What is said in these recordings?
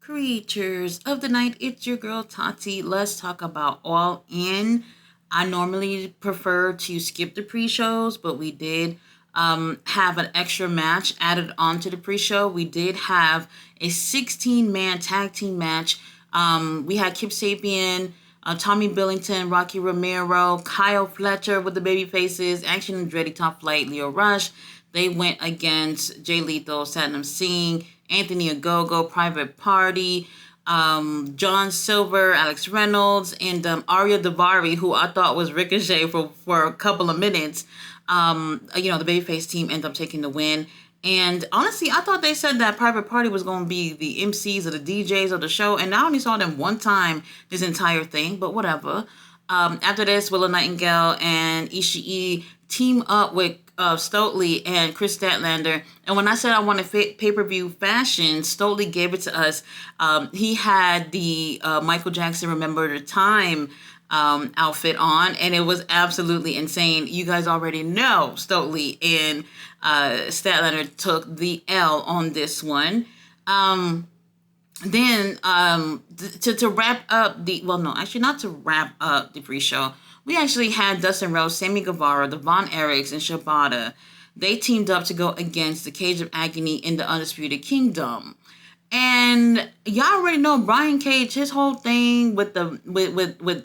Creatures of the night, it's your girl Tati. Let's talk about All In. I normally prefer to skip the pre-shows, but we did have an extra match added onto the pre-show. We did have a 16-man tag team match. We had Kip Sapien, Tommy Billington, Rocky Romero, Kyle Fletcher with the baby faces, Action Andretti, Top Flight, Leo Rush. They went against Jay Lethal, Satnam Singh, Anthony Ogogo, Private Party, John Silver, Alex Reynolds, and Arya Davari, who I thought was Ricochet for a couple of minutes. The babyface team ended up taking the win. And honestly, I thought they said that Private Party was going to be the MCs or the DJs of the show, and I only saw them one time this entire thing, but whatever. After this, Willow Nightingale and Ishii team up with Stoltz and Chris Statlander. And when I said I wanted pay-per-view fashion, Stoltz gave it to us. He had the Michael Jackson Remember the Time outfit on, and it was absolutely insane. You guys already know Stoltz and Statlander took the L on this one. Then to wrap up not to wrap up the pre-show, we actually had Dustin Rhodes, Sammy Guevara, the Von Erichs, and Shibata. They teamed up to go against the Cage of Agony in the Undisputed Kingdom. And y'all already know Brian Cage, his whole thing with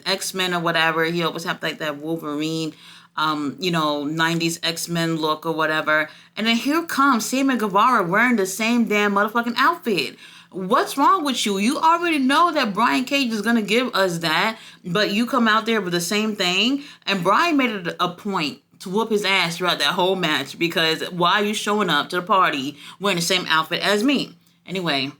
X-Men or whatever, he always have like that Wolverine 90s X-Men look or whatever. And then here comes Sammy Guevara wearing the same damn motherfucking outfit. What's wrong with you? You already know that Brian Cage is going to give us that, but you come out there with the same thing. And Brian made it a point to whoop his ass throughout that whole match, because why are you showing up to the party wearing the same outfit as me? Anyway,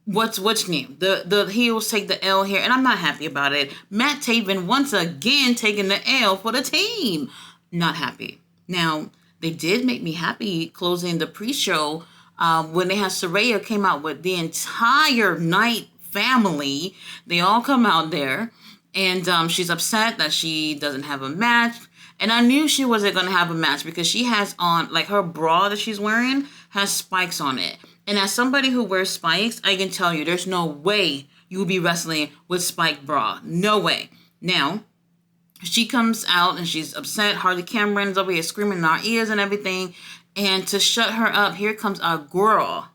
what's new? The heels take the L here, and I'm not happy about it. Matt Taven once again taking the L for the team. Not happy. Now, they did make me happy closing the pre-show when they had Saraya came out with the entire Night family. They all come out there, and she's upset that she doesn't have a match. And I knew she wasn't going to have a match because she has on, like, her bra that she's wearing has spikes on it. And as somebody who wears spikes, I can tell you there's no way you will be wrestling with spiked bra. No way. Now, she comes out and she's upset. Harley Cameron's over here screaming in our ears and everything. And to shut her up, here comes our girl.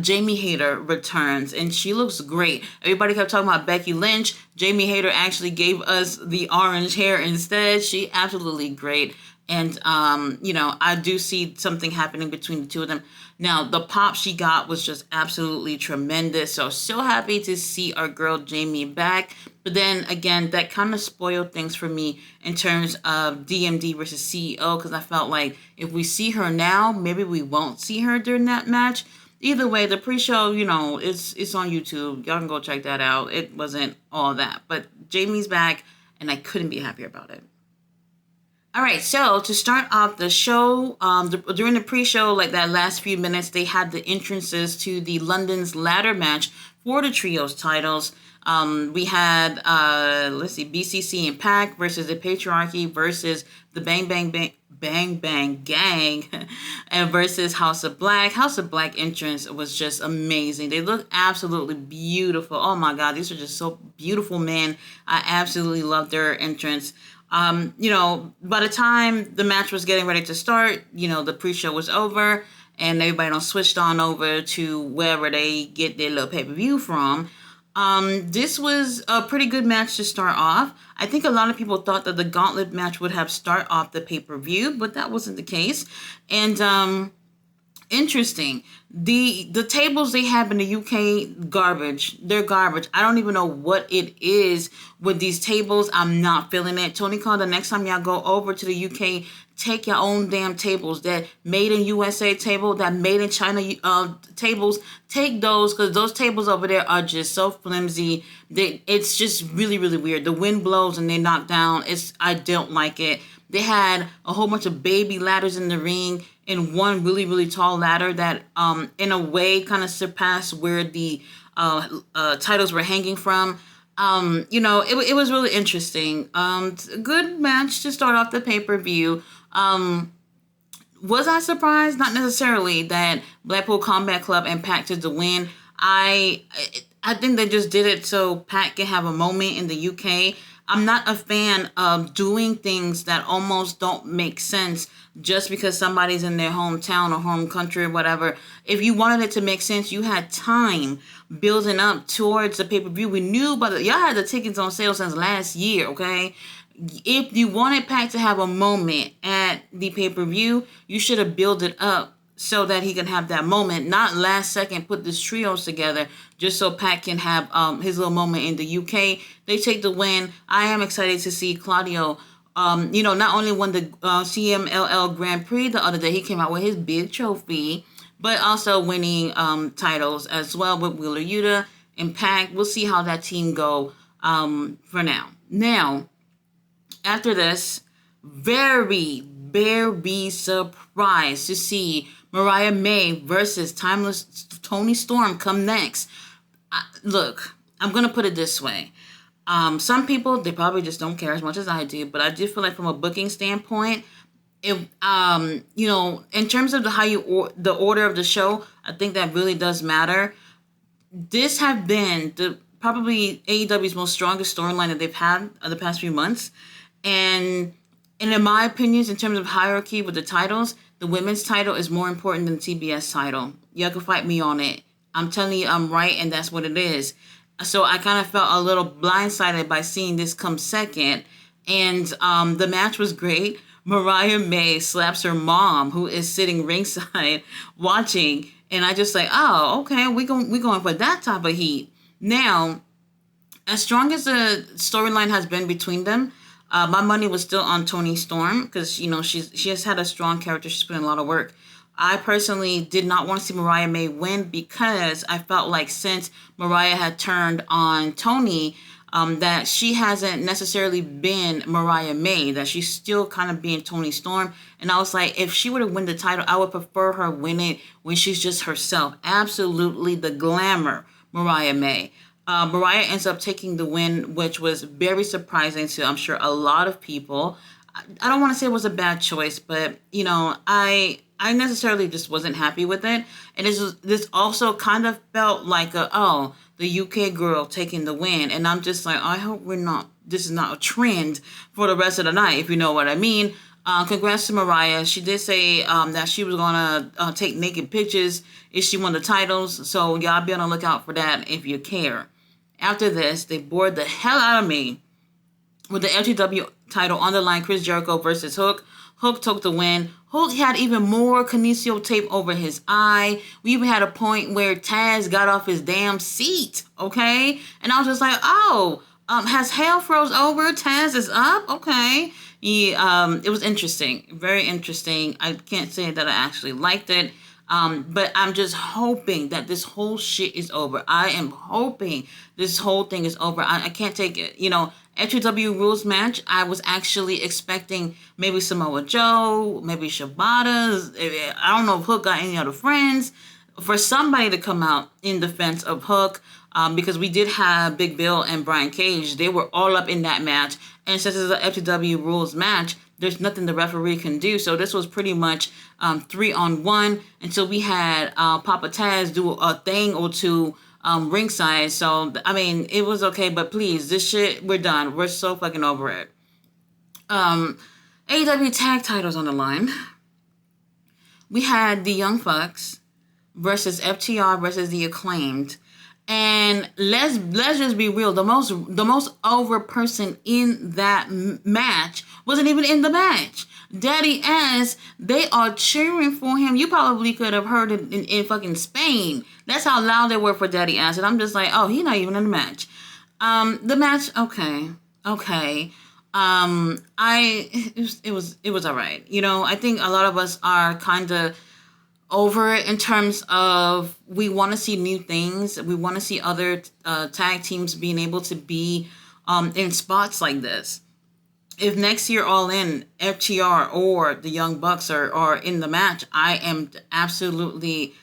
Jamie Hayter returns, and she looks great. Everybody kept talking about Becky Lynch. Jamie Hayter actually gave us the orange hair instead. She absolutely great. And, I do see something happening between the two of them. Now, the pop she got was just absolutely tremendous. So happy to see our girl Jamie back. But then, again, that kind of spoiled things for me in terms of DMD versus CEO, because I felt like if we see her now, maybe we won't see her during that match. Either way, the pre-show, it's on YouTube. Y'all can go check that out. It wasn't all that. But Jamie's back, and I couldn't be happier about it. All right, so to start off the show, during the pre-show, like that last few minutes, they had the entrances to the London's ladder match for the trios titles. We had, BCC and Pac versus the Patriarchy versus the Bang Bang Gang and versus House of Black. House of Black entrance was just amazing. They look absolutely beautiful. Oh my God, these are just so beautiful, man. I absolutely love their entrance. By the time the match was getting ready to start, the pre-show was over and everybody switched on over to wherever they get their little pay-per-view from. This was a pretty good match to start off. I think a lot of people thought that the gauntlet match would have start off the pay-per-view, but that wasn't the case. And, interesting. The tables they have in the UK, garbage. They're garbage. I don't even know what it is with these tables. I'm not feeling it. Tony called the next time y'all go over to the UK, take your own damn tables. That made in USA table, that made in China tables. Take those, because those tables over there are just so flimsy. It's just really, really weird. The wind blows and they knock down. I don't like it. They had a whole bunch of baby ladders in the ring and one really, really tall ladder that in a way kind of surpassed where the titles were hanging from. It was really interesting. Good match to start off the pay-per-view. Was I surprised? Not necessarily that Blackpool Combat Club and Pac took the win. I think they just did it so Pac can have a moment in the UK. I'm not a fan of doing things that almost don't make sense just because somebody's in their hometown or home country or whatever. If you wanted it to make sense, you had time building up towards the pay-per-view. We knew about y'all had the tickets on sale since last year, okay? If you wanted Pac to have a moment at the pay-per-view, you should have built it up so that he can have that moment, not last second put this trios together just so Pac can have his little moment in the UK. They take the win. I am excited to see Claudio, not only won the CMLL Grand Prix the other day, he came out with his big trophy, but also winning titles as well with Wheeler Yuta and Pac. We'll see how that team go for now. Now, after this, very surprised to see Mariah May versus Timeless Toni Storm come next. Look, I'm going to put it this way. Some people, they probably just don't care as much as I do, but I do feel like from a booking standpoint, if in terms of the order of the show, I think that really does matter. This have been probably AEW's most strongest storyline that they've had the past few months. And in my opinions, in terms of hierarchy with the titles, the women's title is more important than the TBS title. Y'all can fight me on it. I'm telling you I'm right, and that's what it is. So I kind of felt a little blindsided by seeing this come second. And the match was great. Mariah May slaps her mom, who is sitting ringside watching. And I just like, oh, okay, we going for that type of heat. Now, as strong as the storyline has been between them, my money was still on Toni Storm because, she has had a strong character. She's put in a lot of work. I personally did not want to see Mariah May win because I felt like since Mariah had turned on Toni, that she hasn't necessarily been Mariah May, that she's still kind of being Toni Storm. And I was like, if she were to win the title, I would prefer her win it when she's just herself. Absolutely the glamour Mariah May. Mariah ends up taking the win, which was very surprising to, I'm sure, a lot of people. I don't want to say it was a bad choice, but, I necessarily just wasn't happy with it. And this also kind of felt like the UK girl taking the win. And I'm just like, I hope this is not a trend for the rest of the night, if you know what I mean. Congrats to Mariah. She did say that she was going to take naked pictures if she won the titles. So y'all be on the lookout for that if you care. After this, they bored the hell out of me with the LTW title on the line. Chris Jericho versus Hook. Hook took the win. Hook had even more kinesio tape over his eye. We even had a point where Taz got off his damn seat, okay? And I was just like, has hell froze over? Taz is up? Okay. It was interesting. Very interesting. I can't say that I actually liked it. But I'm just hoping that this whole shit is over. I am hoping this whole thing is over. I can't take it. FTW rules match, I was actually expecting maybe Samoa Joe, maybe Shibata. I don't know if Hook got any other friends. For somebody to come out in defense of Hook, because we did have Big Bill and Brian Cage. They were all up in that match. And since it's an FTW rules match, there's nothing the referee can do. So this was pretty much 3-on-1 until we had Papa Taz do a thing or two ringside. So, it was okay. But please, this shit, we're done. We're so fucking over it. AEW tag titles on the line. We had the Young Bucks versus FTR versus the Acclaimed. And let's just be real. The most over person in that match wasn't even in the match. Daddy Ass, they are cheering for him. You probably could have heard it in fucking Spain. That's how loud they were for Daddy Ass. And I'm just like, he's not even in the match. The match, okay. It was all right. I think a lot of us are kind of over it in terms of we want to see new things. We want to see other tag teams being able to be in spots like this. If next year All In, FTR or the Young Bucks are in the match, I am absolutely,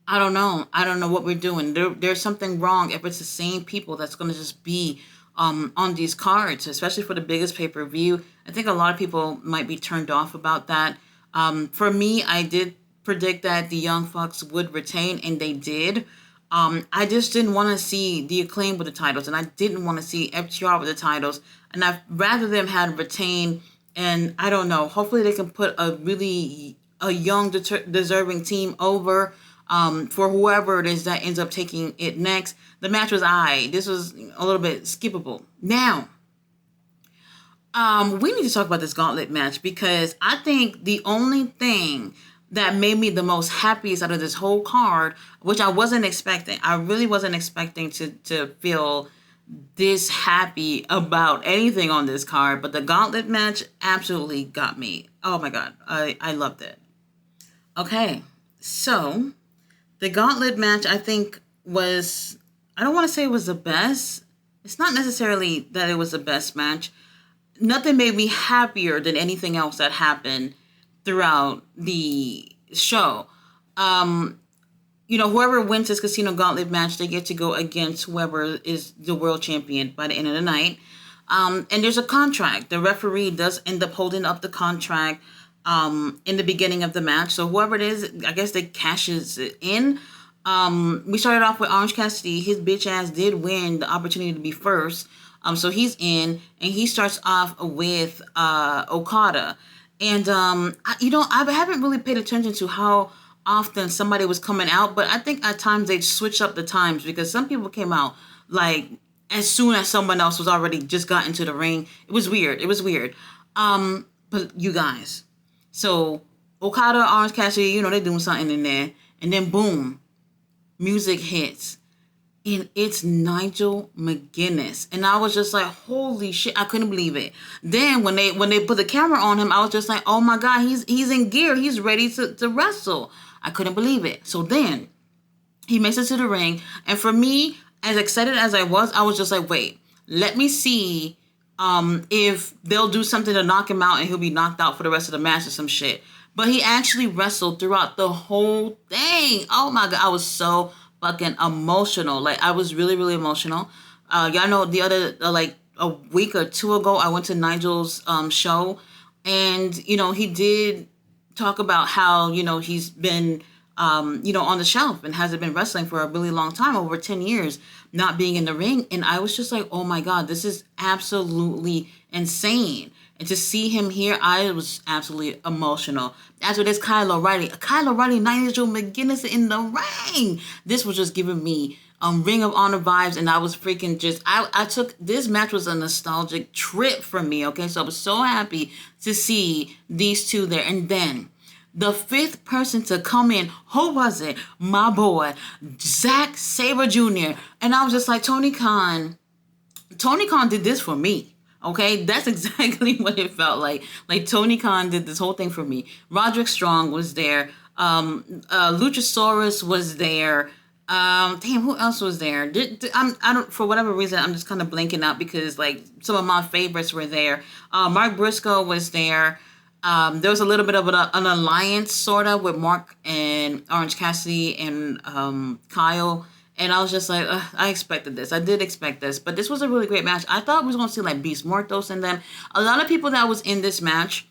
I don't know what we're doing. There's something wrong if it's the same people that's going to just be on these cards, especially for the biggest pay-per-view. I think a lot of people might be turned off about that. For me, I did predict that the Young Bucks would retain, and they did. I just didn't want to see the Acclaim with the titles, and I didn't want to see FTR with the titles, and I'd rather them had retain. And I don't know. Hopefully, they can put a young, deserving team over for whoever it is that ends up taking it next. The match was This was a little bit skippable. Now, we need to talk about this gauntlet match, because I think the only thing that made me the most happiest out of this whole card, which I wasn't expecting. I really wasn't expecting to feel this happy about anything on this card, but the gauntlet match absolutely got me. Oh my God, I loved it. Okay, so the gauntlet match, I think, was, I don't want to say it was the best. It's not necessarily that it was the best match. Nothing made me happier than anything else that happened throughout the show. Whoever wins this Casino Gauntlet match, they get to go against whoever is the world champion by the end of the night. And there's a contract. The referee does end up holding up the contract in the beginning of the match. So whoever it is, I guess they cashes it in. We started off with Orange Cassidy. His bitch ass did win the opportunity to be first. So he's in, and he starts off with Okada. And, I haven't really paid attention to how often somebody was coming out, but I think at times they switched up the times, because some people came out, like, as soon as someone else was already just got into the ring. It was weird. But you guys, so Okada, Orange Cassidy, they're doing something in there, and then boom, music hits. And it's Nigel McGuinness. And I was just like, holy shit, I couldn't believe it. Then when they put the camera on him, I was just like, oh my God, he's in gear. He's ready to wrestle. I couldn't believe it. So then he makes it to the ring. And for me, as excited as I was just like, wait, let me see if they'll do something to knock him out and he'll be knocked out for the rest of the match or some shit. But he actually wrestled throughout the whole thing. Oh my God, I was so fucking emotional. Like, I was really, really emotional. Y'all know the other, like a week or two ago, I went to Nigel's show, and, he did talk about how, he's been, on the shelf and hasn't been wrestling for a really long time, over 10 years, not being in the ring. And I was just like, oh my God, this is absolutely insane. And to see him here, I was absolutely emotional. After this, Kyle O'Reilly, Nigel McGuinness in the ring. This was just giving me Ring of Honor vibes, and I was freaking just, I took, this match was a nostalgic trip for me, okay? So I was so happy to see these two there. And then the fifth person to come in, who was it? My boy, Zack Sabre Jr. And I was just like, Tony Khan did this for me. Okay, that's exactly what it felt like. Like, Tony Khan did this whole thing for me. Roderick Strong was there. Luchasaurus was there. Who else was there? I don't, for whatever reason, I'm just kind of blanking out, because like some of my favorites were there. Mark Briscoe was there. There was a little bit of an alliance sort of with Mark and Orange Cassidy and Kyle. And I was just like, I expected this. I did expect this. But this was a really great match. I thought we was going to see like Beast Mortos and them. A lot of people that was in this match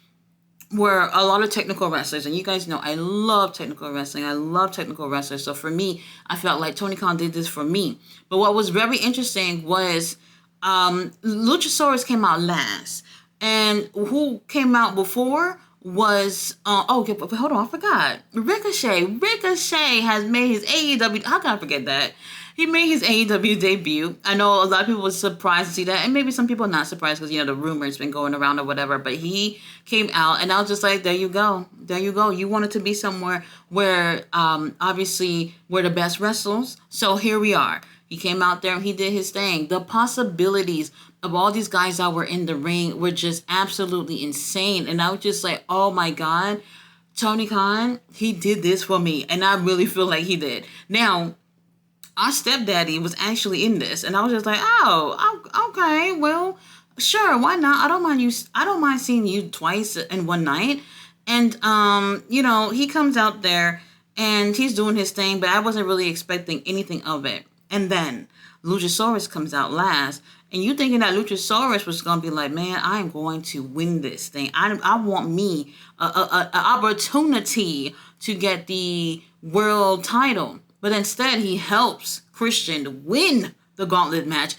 were a lot of technical wrestlers. And you guys know I love technical wrestling. I love technical wrestlers. So for me, I felt like Tony Khan did this for me. But what was very interesting was Luchasaurus came out last. And who came out before was, hold on, I forgot. Ricochet. Ricochet has made his AEW, how can I forget that? He made his AEW debut. I know a lot of people were surprised to see that, and maybe some people are not surprised because, the rumors been going around or whatever, but he came out, and I was just like, there you go. There you go. You wanted to be somewhere where, obviously, we're the best wrestlers, so here we are. He came out there and he did his thing. The possibilities of all these guys that were in the ring were just absolutely insane. And I was just like, oh my God, Tony Khan, he did this for me. And I really feel like he did. Now, our stepdaddy was actually in this. And I was just like, oh, okay, well, sure, why not? I don't mind seeing you twice in one night. And, he comes out there and he's doing his thing, but I wasn't really expecting anything of it. And then Luchasaurus comes out last, and you thinking that Luchasaurus was going to be like, man, I am going to win this thing. I want me a opportunity to get the world title. But instead, he helps Christian win the gauntlet match.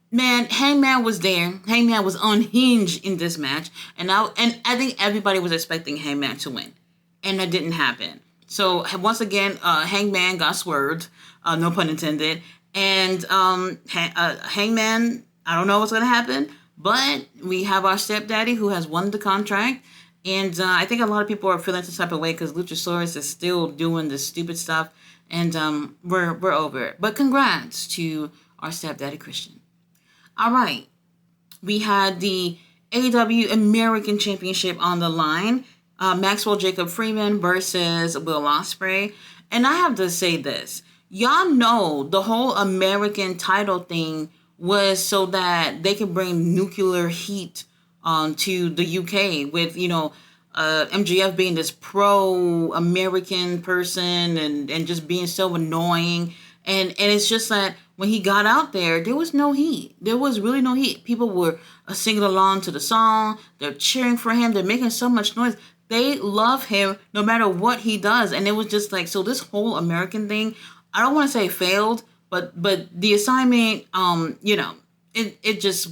Man, Hangman was there. Hangman was unhinged in this match. And I think everybody was expecting Hangman to win. And that didn't happen. So once again, Hangman got swerved. No pun intended. And Hangman, I don't know what's going to happen. But we have our stepdaddy who has won the contract. And I think a lot of people are feeling some type of way because Luchasaurus is still doing this stupid stuff. And we're over it. But congrats to our stepdaddy Christian. All right. We had the AEW American Championship on the line. Maxwell Jacob Freeman versus Will Ospreay. And I have to say this. Y'all know the whole American title thing was so that they could bring nuclear heat to the UK with, MJF being this pro-American person and just being so annoying. And it's just that when he got out there was no heat. There was really no heat. People were singing along to the song. They're cheering for him. They're making so much noise. They love him no matter what he does. And it was just like, so this whole American thing, I don't want to say failed, but the assignment, it just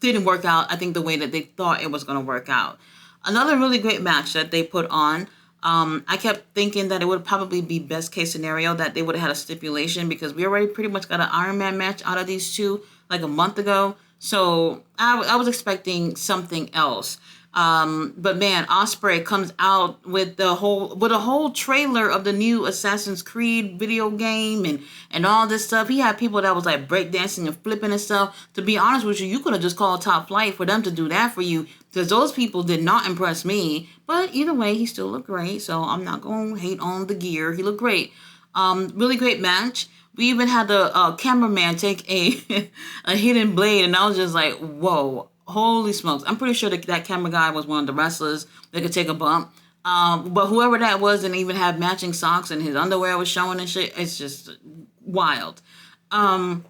didn't work out, I think, the way that they thought it was going to work out. Another really great match that they put on. I kept thinking that it would probably be best case scenario that they would have had a stipulation because we already pretty much got an Iron Man match out of these two like a month ago. So I was expecting something else. But man, Ospreay comes out with a whole trailer of the new Assassin's Creed video game and all this stuff. He had people that was like breakdancing and flipping and stuff. To be honest with you, you could have just called Top Flight for them to do that for you because those people did not impress me. But either way, he still looked great. So I'm not going to hate on the gear. He looked great. Really great match. We even had the cameraman take a hidden blade and I was just like, whoa. Holy smokes. I'm pretty sure that camera guy was one of the wrestlers that could take a bump. But whoever that was didn't even have matching socks and his underwear was showing and shit. It's just wild. But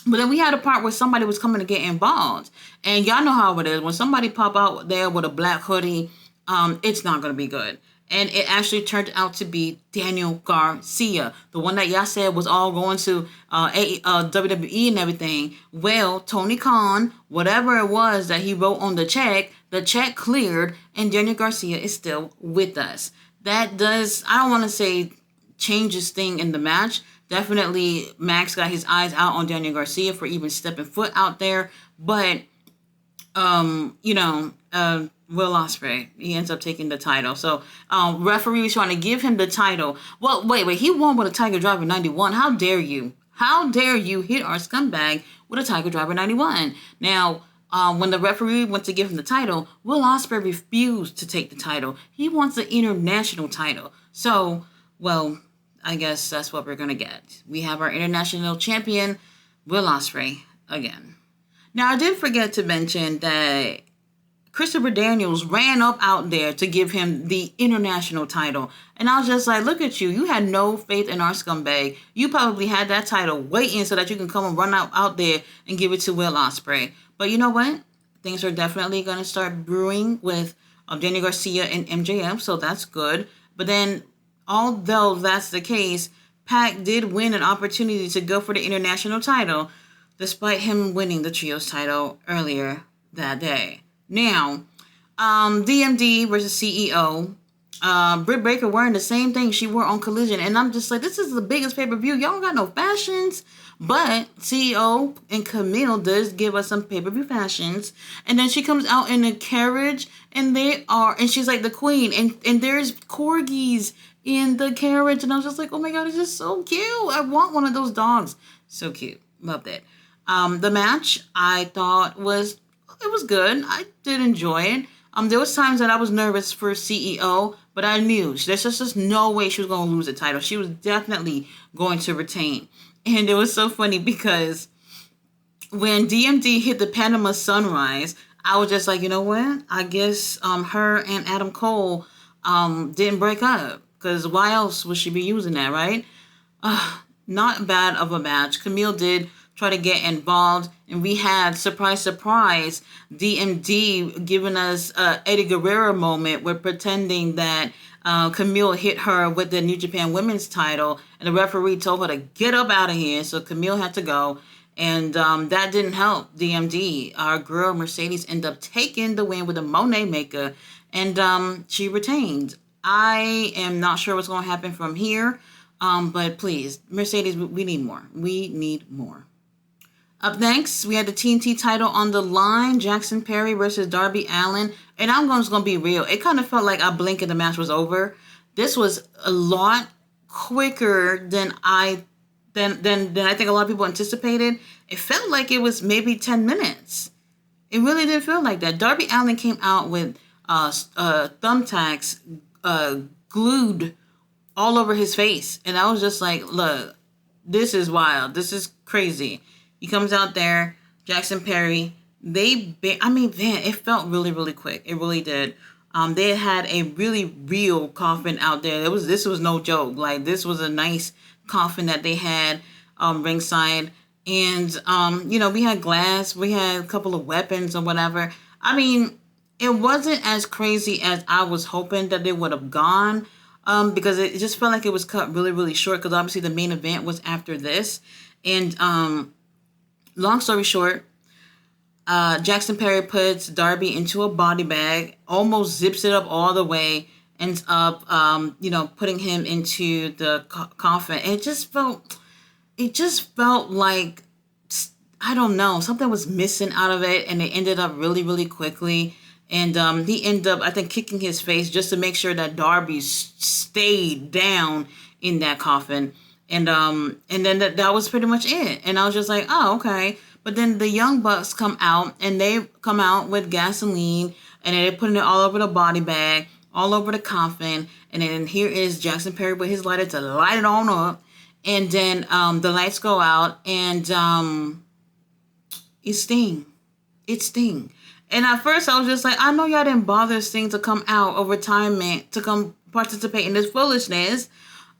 then we had a part where somebody was coming to get involved. And y'all know how it is. When somebody pop out there with a black hoodie, it's not going to be good. And it actually turned out to be Daniel Garcia, the one that y'all said was all going to WWE and everything. Well, Tony Khan, whatever it was that he wrote on the check cleared, and Daniel Garcia is still with us. That does, I don't want to say changes thing in the match. Definitely, Max got his eyes out on Daniel Garcia for even stepping foot out there. But, Will Ospreay, he ends up taking the title. So, referee was trying to give him the title. Well, wait, he won with a Tiger Driver 91. How dare you? How dare you hit our scumbag with a Tiger Driver 91? Now, when the referee went to give him the title, Will Ospreay refused to take the title. He wants the international title. So, well, I guess that's what we're going to get. We have our international champion, Will Ospreay, again. Now, I did forget to mention that Christopher Daniels ran up out there to give him the international title. And I was just like, look at you. You had no faith in our scumbag. You probably had that title waiting so that you can come and run out there and give it to Will Ospreay. But you know what? Things are definitely going to start brewing with Daniel Garcia and MJF, so that's good. But then, although that's the case, Pac did win an opportunity to go for the international title, despite him winning the trios title earlier that day. Now, DMD versus CEO. Britt Baker wearing the same thing she wore on Collision. And I'm just like, this is the biggest pay-per-view. Y'all don't got no fashions. But CEO and Camille does give us some pay-per-view fashions. And then she comes out in a carriage. And she's like the queen. And there's corgis in the carriage. And I was just like, oh my God, it's just so cute. I want one of those dogs. So cute. Loved it. The match, I thought it was good. I did enjoy it. There was times that I was nervous for CEO, but I knew there's just no way she was going to lose the title. She was definitely going to retain. And it was so funny because when DMD hit the Panama Sunrise, I was just like, you know what? I guess her and Adam Cole didn't break up because why else would she be using that, right? Not bad of a match. Camille did try to get involved. And we had, surprise, surprise, DMD giving us Eddie Guerrero moment with pretending that Camille hit her with the New Japan Women's title, and the referee told her to get up out of here, so Camille had to go. And that didn't help DMD. Our girl Mercedes ended up taking the win with a Monet maker, and she retained. I am not sure what's going to happen from here, but please, Mercedes, we need more. We need more. Up next, we had the TNT title on the line, Jackson Perry versus Darby Allin. And I'm just going to be real. It kind of felt like I blinked and the match was over. This was a lot quicker than I think a lot of people anticipated. It felt like it was maybe 10 minutes. It really didn't feel like that. Darby Allin came out with thumbtacks glued all over his face. And I was just like, look, this is wild. This is crazy. He comes out there, Jackson Perry. It felt really, really quick. It really did. They had a really real coffin out there. This was no joke. Like, this was a nice coffin that they had ringside. And, we had glass. We had a couple of weapons or whatever. I mean, it wasn't as crazy as I was hoping that they would have gone. Because it just felt like it was cut really, really short. Because obviously the main event was after this. And, long story short, Jackson Perry puts Darby into a body bag, almost zips it up all the way, ends up, putting him into the coffin. And it just felt like, I don't know, something was missing out of it, and it ended up really, really quickly. And he ended up, I think, kicking his face just to make sure that Darby stayed down in that coffin. And then that was pretty much it. And I was just like, oh, okay. But then the Young Bucks come out, and they come out with gasoline, and they're putting it all over the body bag, all over the coffin. And then here is Jackson Perry with his lighter to light it on up. And then the lights go out, and it sting. And at first I was just like, I know y'all didn't bother Sting to come out of retirement to come participate in this foolishness.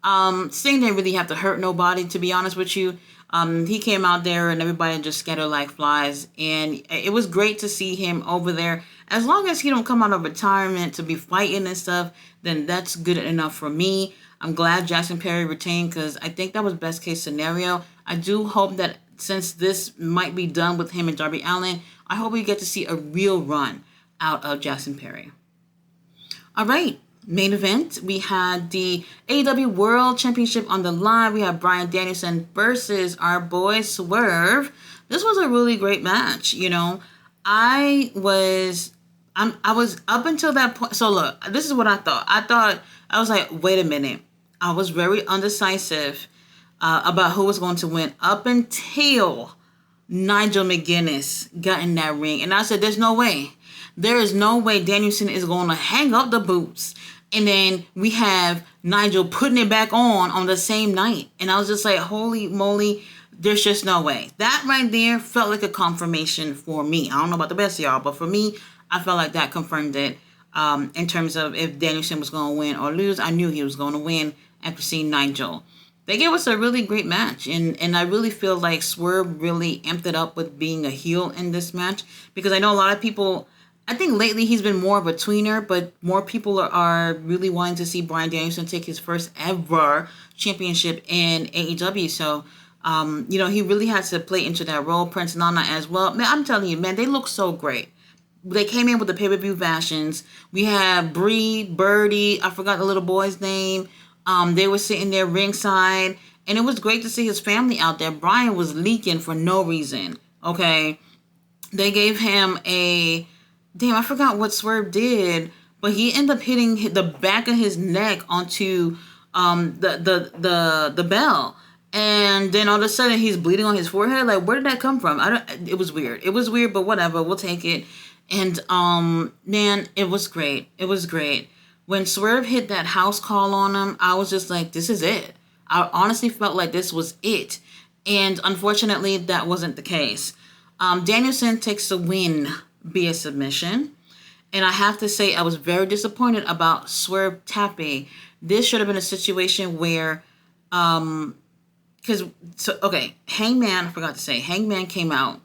Sting didn't really have to hurt nobody, to be honest with you. He came out there and everybody just scattered like flies. And it was great to see him over there. As long as he don't come out of retirement to be fighting and stuff, then that's good enough for me. I'm glad Jackson Perry retained because I think that was best case scenario. I do hope that since this might be done with him and Darby Allin, I hope we get to see a real run out of Jackson Perry. All right. Main event, we had the AEW World Championship on the line. We have Bryan Danielson versus our boy Swerve. This was a really great match. I was up until that point. So look, this is what I thought. I was like, wait a minute. I was very undecisive about who was going to win up until Nigel McGuinness got in that ring. And I said, there's no way. There is no way Danielson is going to hang up the boots. And then we have Nigel putting it back on the same night. And I was just like, holy moly, there's just no way. That right there felt like a confirmation for me. I don't know about the best of y'all, but for me, I felt like that confirmed it in terms of if Danielson was going to win or lose. I knew he was going to win after seeing Nigel. They gave us a really great match. And I really feel like Swerve really amped it up with being a heel in this match. Because I know a lot of people, I think lately he's been more of a tweener, but more people are really wanting to see Bryan Danielson take his first ever championship in AEW. So, he really has to play into that role. Prince Nana as well. Man, I'm telling you, man, they look so great. They came in with the pay-per-view fashions. We have Bree, Birdie, I forgot the little boy's name. They were sitting there ringside, and it was great to see his family out there. Bryan was leaking for no reason, okay? They gave him I forgot what Swerve did, but he ended up hitting the back of his neck onto the bell. And then all of a sudden he's bleeding on his forehead. Like, where did that come from? It was weird. It was weird, but whatever. We'll take it. And man, it was great. It was great. When Swerve hit that house call on him, I was just like, this is it. I honestly felt like this was it. And unfortunately, that wasn't the case. Danielson takes the win via submission. And I have to say, I was very disappointed about Swerve tapping. This should have been a situation where Hangman, I forgot to say, Hangman came out.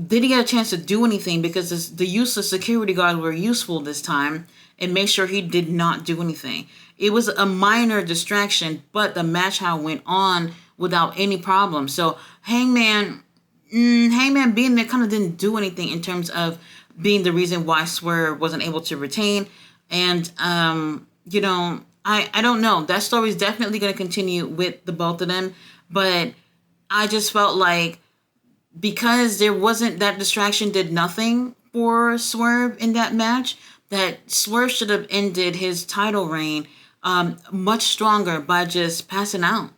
Didn't get a chance to do anything because the use of security guards were useful this time, and make sure he did not do anything. It was a minor distraction, but the match how went on without any problem. So Hangman being there kind of didn't do anything in terms of being the reason why Swerve wasn't able to retain. And I don't know. That story is definitely going to continue with the both of them, but I just felt like because there wasn't that distraction, did nothing for Swerve in that match, that Swerve should have ended his title reign much stronger by just passing out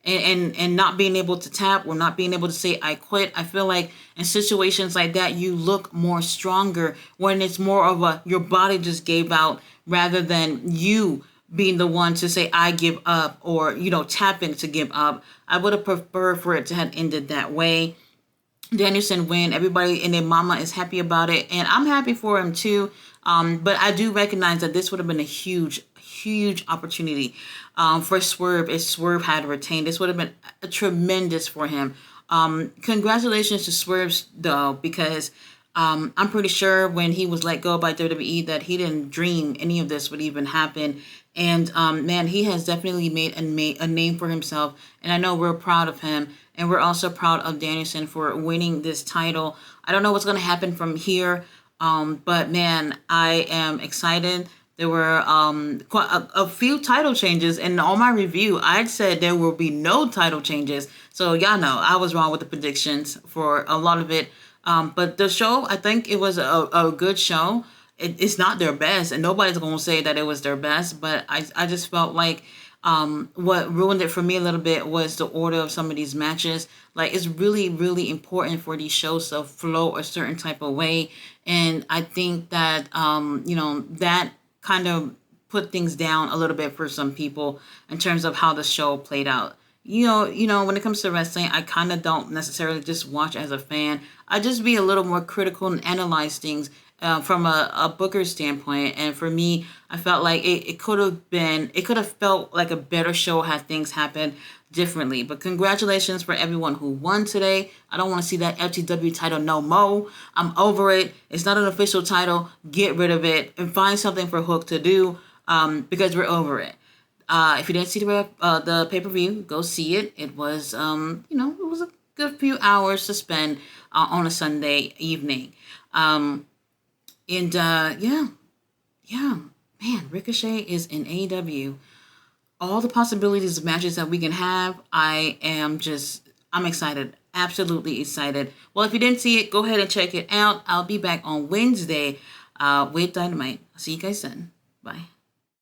and not being able to tap or not being able to say I quit. I feel like in situations like that, you look more stronger when it's more of a your body just gave out rather than you being the one to say I give up or tapping to give up. I would have preferred for it to have ended that way. Danielson win. Everybody and their mama is happy about it, and I'm happy for him too. But I do recognize that this would have been a huge opportunity for Swerve if Swerve had retained. This would have been a tremendous for him. Congratulations to Swerve though, because I'm pretty sure when he was let go by WWE that he didn't dream any of this would even happen. And man, he has definitely made a name for himself, and I know we're proud of him. And we're also proud of Danielson for winning this title. I don't know what's going to happen from here, but man, I am excited. There were quite a few title changes, and on my review, I said there will be no title changes. So y'all know I was wrong with the predictions for a lot of it. But the show, I think it was a good show. It's not their best, and nobody's going to say that it was their best, but I just felt like what ruined it for me a little bit was the order of some of these matches. Like, it's really, really important for these shows to flow a certain type of way. And I think that, that kind of put things down a little bit for some people in terms of how the show played out. When it comes to wrestling, I kind of don't necessarily just watch as a fan. I just be a little more critical and analyze things from a booker standpoint. And for me, I felt like it could have felt like a better show had things happened differently. But congratulations for everyone who won today. I don't want to see that FTW title no more. I'm over it. It's not an official title. Get rid of it and find something for Hook to do because we're over it. If you didn't see the pay-per-view, go see it. It was, it was a good few hours to spend on a Sunday evening. Man, Ricochet is in AEW. All the possibilities of matches that we can have, I'm excited. Absolutely excited. Well, if you didn't see it, go ahead and check it out. I'll be back on Wednesday with Dynamite. I'll see you guys then. Bye.